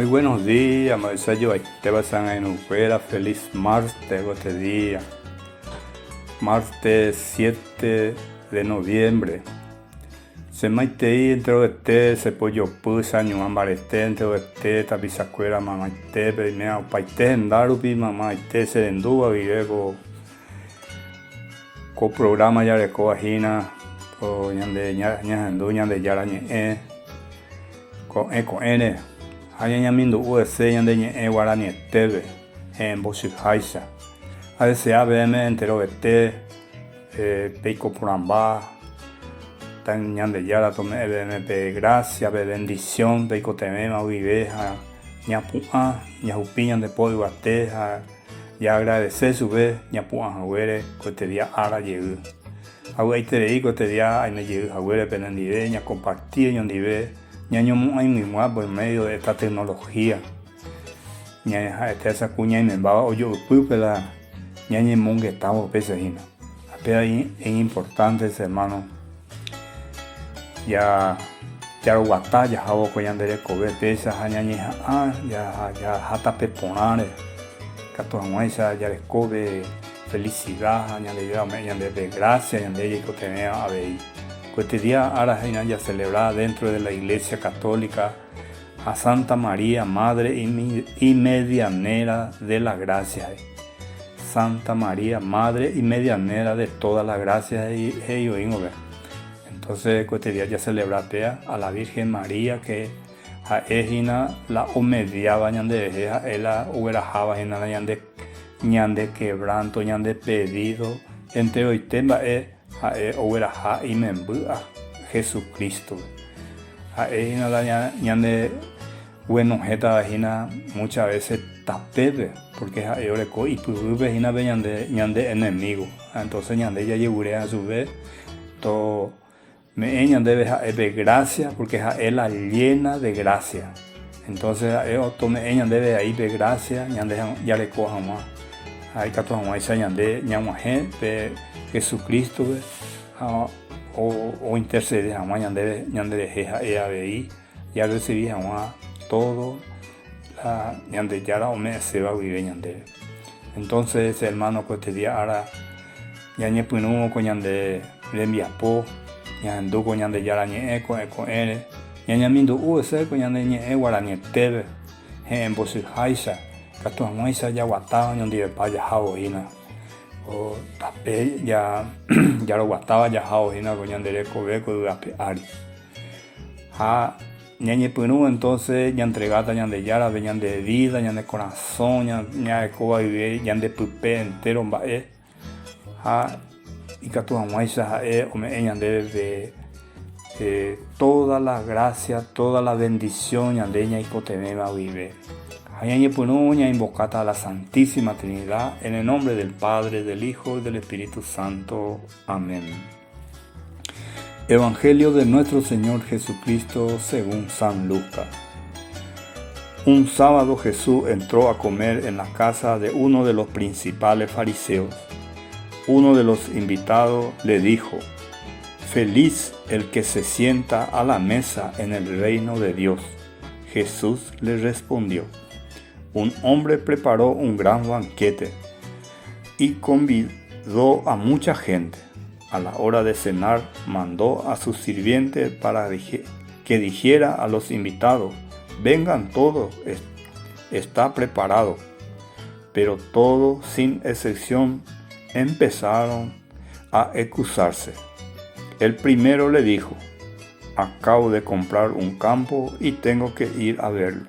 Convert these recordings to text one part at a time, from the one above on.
buenos días, Marcelo. Te vas a enunciar feliz martes este día. Martes 7 de noviembre. Se maite entre este se pollo pusa ni ambarete entre este tapizacuera mamaite peinea paite endarupi mamaite se endúa virego co programa ya de coajina o ñande ñande yara ñe con ene haya mindu UC ñande ñe guarani tebe en bosihaisa a veces ABM entero este peico poramba tan ñande yara tome EBMP gracia be bendición peico temema viveja ñapua ñajupiñan de pollo ateja y agradecer su vez ñapua jaguere este día ara llegue agua iterei este día hay me llegue jaguere penendide ña compartir ñondive ñaño muy mismo por medio de esta tecnología ña esa cuña y me va o yo pupela ñañe monge estamos pesejina pero ahí es importante hermano ya lo batalla hago con yandere cobe pesa ñañe ya hasta peponare cato amuesa ya le cobe felicidad ñande de gracia ñande que tenía a ver este día ahora ya celebrar dentro de la Iglesia Católica a Santa María, Madre y Medianera de la Gracia. Santa María, Madre y Medianera de todas las gracias. Entonces, este día ya celebrar a la Virgen María que a Ejina la omediaba ñande ella uberajaba ñande quebranto ñande pedido entre hoy tema Obraja y membua Jesucristo. Ejina la ñande bueno jeta ejina muchas veces tapebe porque oreco y pube ejina ve ñande enemigo. Entonces ñande ya llevure a su vez todo me ñande ve gracia porque es la llena de gracia. Entonces tome ñande ve ahí ve gracia ñande ya le coja más. Hay que tomar esa ñande ñamaje de Jesucristo o intercede a ñande jeja EABI ya recibí a todo la ñande ya la ome se va a vivir ñande. Entonces hermano pues este día ahora ñañe pinu con ñande le enviapo ñandu con ñande ya la ñe con ere ñañamindo UC con ñande ñe guarani tebe en bosihaisa cato amuesa ya guataba ñonde paya jaboina o tape ya lo guataba ya jaboina con ñandere cobeco de ari ñañe pinu entonces ya entregata ñande yara ve ñande vida ñande corazón ña coba vive ñande pupe entero mbae y cato amuesa ome ñande de toda la gracia toda la bendición ñande ña icotema vive Hayañe punuña invocata a la Santísima Trinidad en el nombre del Padre, del Hijo y del Espíritu Santo. Amén. Evangelio de nuestro Señor Jesucristo según San Lucas. Un sábado Jesús entró a comer en la casa de uno de los principales fariseos. Uno de los invitados le dijo: «Feliz el que se sienta a la mesa en el reino de Dios». Jesús le respondió: un hombre preparó un gran banquete y convidó a mucha gente. A la hora de cenar, mandó a su sirviente para que dijera a los invitados: vengan todos, está preparado. Pero todos, sin excepción, empezaron a excusarse. El primero le dijo: acabo de comprar un campo y tengo que ir a verlo.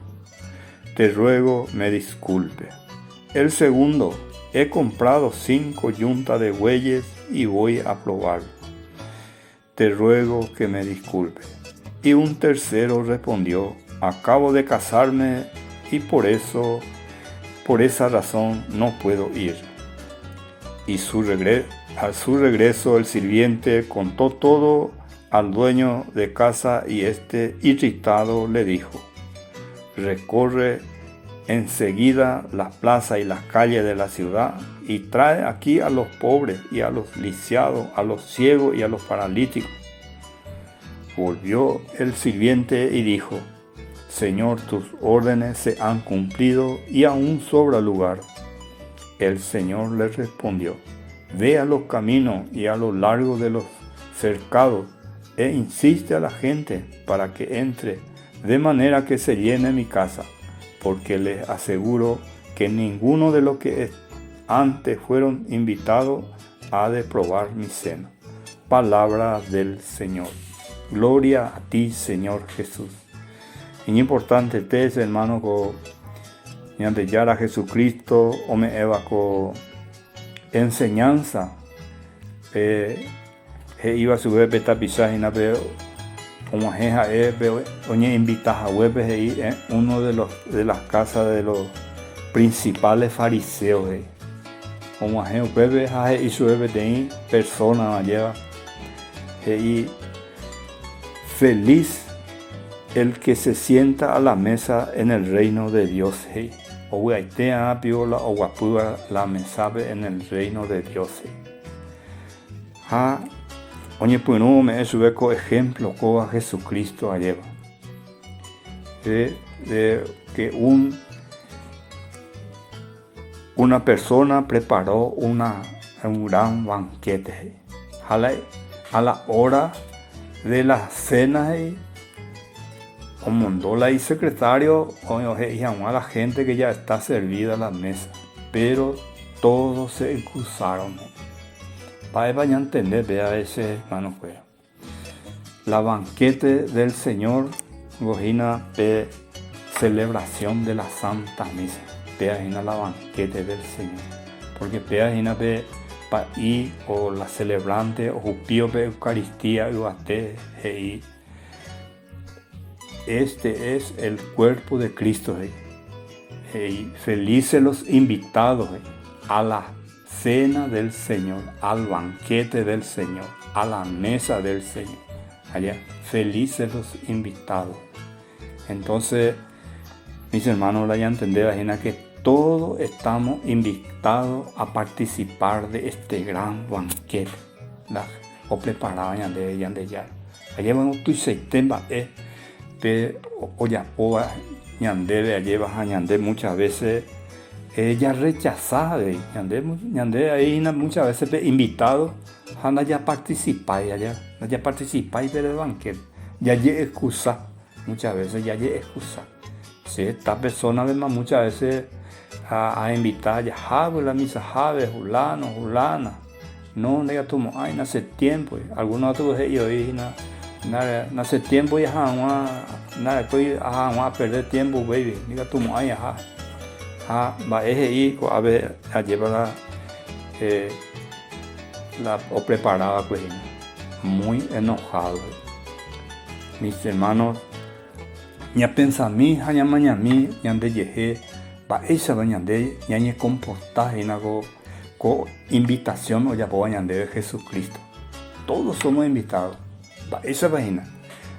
Te ruego me disculpe. El segundo: he comprado 5 yuntas de bueyes y voy a probarlo. Te ruego que me disculpe. Y un tercero respondió: acabo de casarme y por esa razón no puedo ir. Y a su regreso el sirviente contó todo al dueño de casa y irritado le dijo: recorre enseguida las plazas y las calles de la ciudad y trae aquí a los pobres y a los lisiados, a los ciegos y a los paralíticos. Volvió el sirviente y dijo: Señor, tus órdenes se han cumplido y aún sobra lugar. El Señor le respondió: ve a los caminos y a lo largo de los cercados e insiste a la gente para que entre, de manera que se llene mi casa, porque les aseguro que ninguno de los que antes fueron invitados ha de probar mi cena. Palabra del Señor. Gloria a ti, Señor Jesús. Es importante ustedes, hermanos, que antes ya a Jesucristo o me eva con enseñanza iba a su vez beta pisar y na veo como jeja veo oye invitaja web uno de las casas de los principales fariseos como jeja bebé y su bebé de persona lleva y feliz el que se sienta a la mesa en el reino de Dios o guaitea piola o guapúa la mesa en el reino de Dios oye pues no me sube con ejemplo como a Jesucristo lleva de que una persona preparó un gran banquete a la hora de la cena como mandó y secretario y a la gente que ya está servida a la mesa, pero todos se excusaron. Para vaya a entender, vea ese hermano pues. La banquete del Señor, gojina de celebración de la Santa Misa. Vea la banquete del Señor. Porque vea de paí o la celebrante o jupío de Eucaristía y este es el cuerpo de Cristo. Felices los invitados a la cena del Señor, al banquete del Señor, a la mesa del Señor. Allá, felices los invitados. Entonces, mis hermanos, la ya entender que todos estamos invitados a participar de este gran banquete. O preparado ya. Allá vamos tu temba o ya ñande lleva a ñande muchas veces ella rechazada de ñande ahí muchas veces invitado anda ya participa del banquete ya lle excusa muchas veces ya lle excusa si esta persona además muchas veces a invitar ya jabe la misa jabe fulana no nega tomo ay hace tiempo algunos otros ellos hace tiempo ya nada estoy a perder tiempo baby diga tu ay va ese a ver a llevar la o preparada pues muy enojado mis hermanos ya pensa mí ya mañana mí ya de yeje va esa mañana de ya ni comportar en algo con invitación o ya mañana de Jesucristo todos somos invitados. Esa vaina,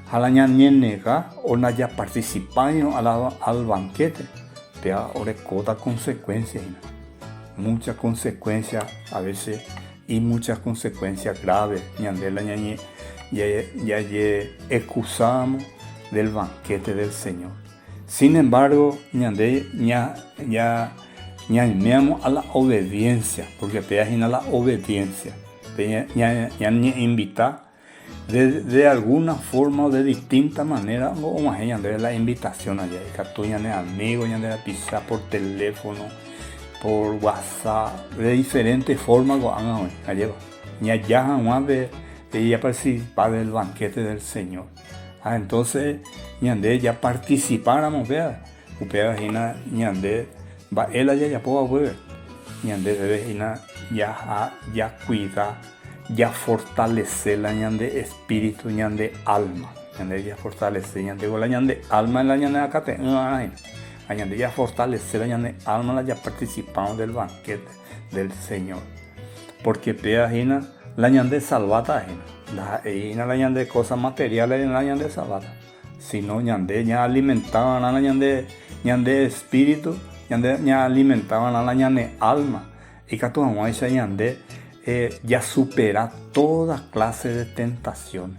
a la ñanega o na ya participando al banquete, te ahora cota consecuencias, muchas consecuencias a veces y muchas consecuencias graves, ñandela ñañe ya excusamos del banquete del Señor. Sin embargo, ñande ya ñameamos a la obediencia, porque te a la obediencia, ya invita de alguna forma o de distinta manera o más de la invitación allá tú ya de amigos ya de la pizza por teléfono por WhatsApp de diferentes formas allá ya participar del banquete del Señor entonces ya participáramos vea ñande va él allá ya puedo ver ñande debe ya cuida ya fortalece la ñande espíritu ñande alma ñande ya fortalece ñande la ñande alma en la ñande acá te ñande ya fortalece la ñande alma la ya participamos del banquete del Señor porque pea la ñande salvata la ñande cosas materiales en la ñande salvata sino ñande ya alimentaban a la ñande espíritu ñande ya alimentaban a la ñande alma y que tu mamá esa ñande ya supera toda clase de tentaciones.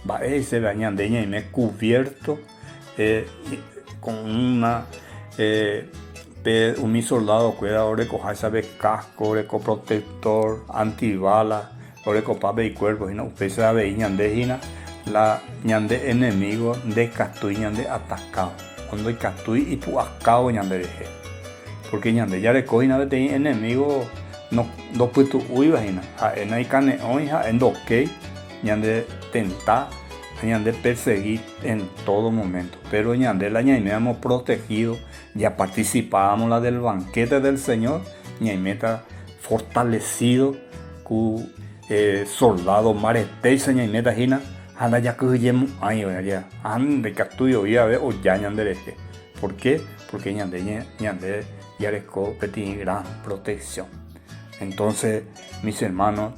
Va ese bañandeña y me cubierto con una un mi soldado cuida ore coja sabe casco ore co protector antibala ore copa y cuerpo y no pese a ver ñande la ñande enemigo de castui ñande atacado cuando hay castui y pu acabo ñande deje porque ñande ya le coina de enemigo no puedo uy vagina en hay cane hoy en doque ñande tenta ñande perseguir en todo momento pero ñande la ñaime hemos protegido ya participábamos la del banquete del Señor ñaime está fortalecido cu soldado marete ñaime está gina anda ya que yemo ay ya ande captuyo ya ve o ya ñande deje ¿por qué? Porque ñande ya le competí gran protección. Entonces, mis hermanos,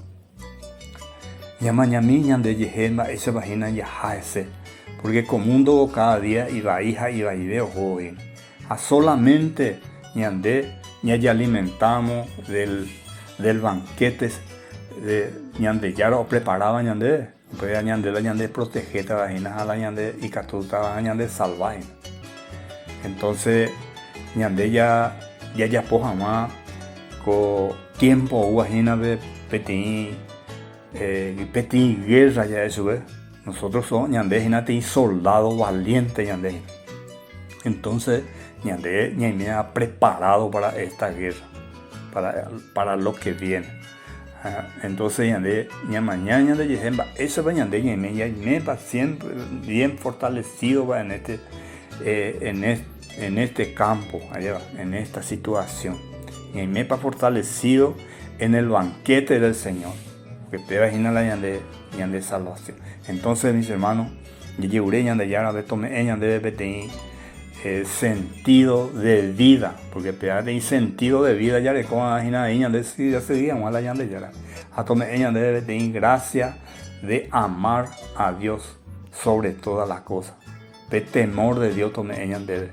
ñamañamiñan de Yehema, esa vagina ya ese, porque como mundo cada día iba hija iba y veo joven. A solamente ñande ya alimentamos del banquete de ñande ya lo preparaba ñande, pues ñande protegeta vagina a la ñande y catuta ñande salvaje. Entonces, ñande ya poja más con tiempo vagina de petit guerra ya eso ve. Nosotros somos ñande soldado valiente ñande. Entonces ñande ha preparado para esta guerra, para lo que viene. Entonces ñande mañana de Yehemba, eso va ñande ñame va siempre bien fortalecido va en este campo, allá, en esta situación. Y me ha fortalecido en el banquete del Señor. Que te imagina la ñande salvación. Entonces, mis hermanos, yo ñande ya de tomé ñande de sentido de vida, porque de sentido de vida ya le como imagina ñande ya seguíamos a la ñande ya. A tomé ñande de gracia de amar a Dios sobre todas las cosas. De temor de Dios tomé ñande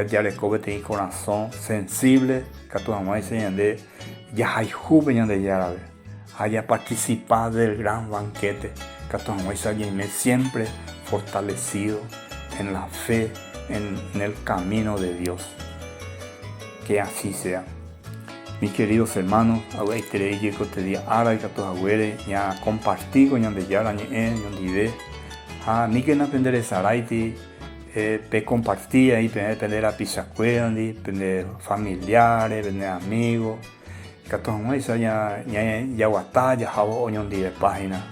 ya le cobe corazón sensible que tu mamá dice ya hay joven de ya haya participado del gran banquete que tu mamá dice siempre fortalecido en la fe en el camino de Dios. Que así sea. Mis queridos hermanos, ahora estaré yo que te di ahora que tu abuelo ya compartí con de ya la ñe ni que no aprender saraiti pe compartir ahí tener a pisacuela tener familiares tener amigos que todos eso ya batalla jabo oñón de página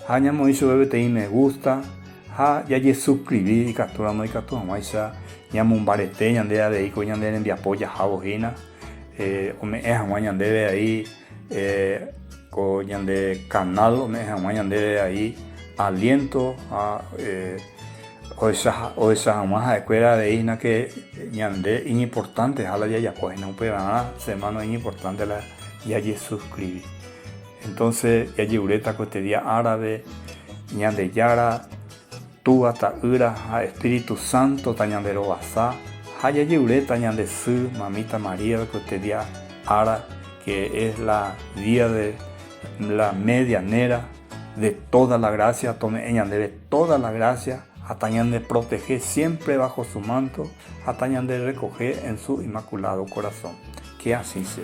ya me hizo bebé te me gusta ya suscribí y capturamos y capturamos esa ya un barete ya de ahí con ya de apoya jabo gina o me es mañana de ahí con ya de canal o me es mañana de ahí aliento a o esa más escuela de isna que ñande importante a la ya pues no puede nada semana importante la ya suscribí entonces ya ureta cotidia árabe ñande yara tu hasta ura a Espíritu Santo tañandero basa haya ureta ñande su mamita María cotidia ara que es la día de la medianera de toda la gracia tome ñande de toda la gracia atañan de proteger siempre bajo su manto, atañan de recoger en su inmaculado corazón. Que así sea.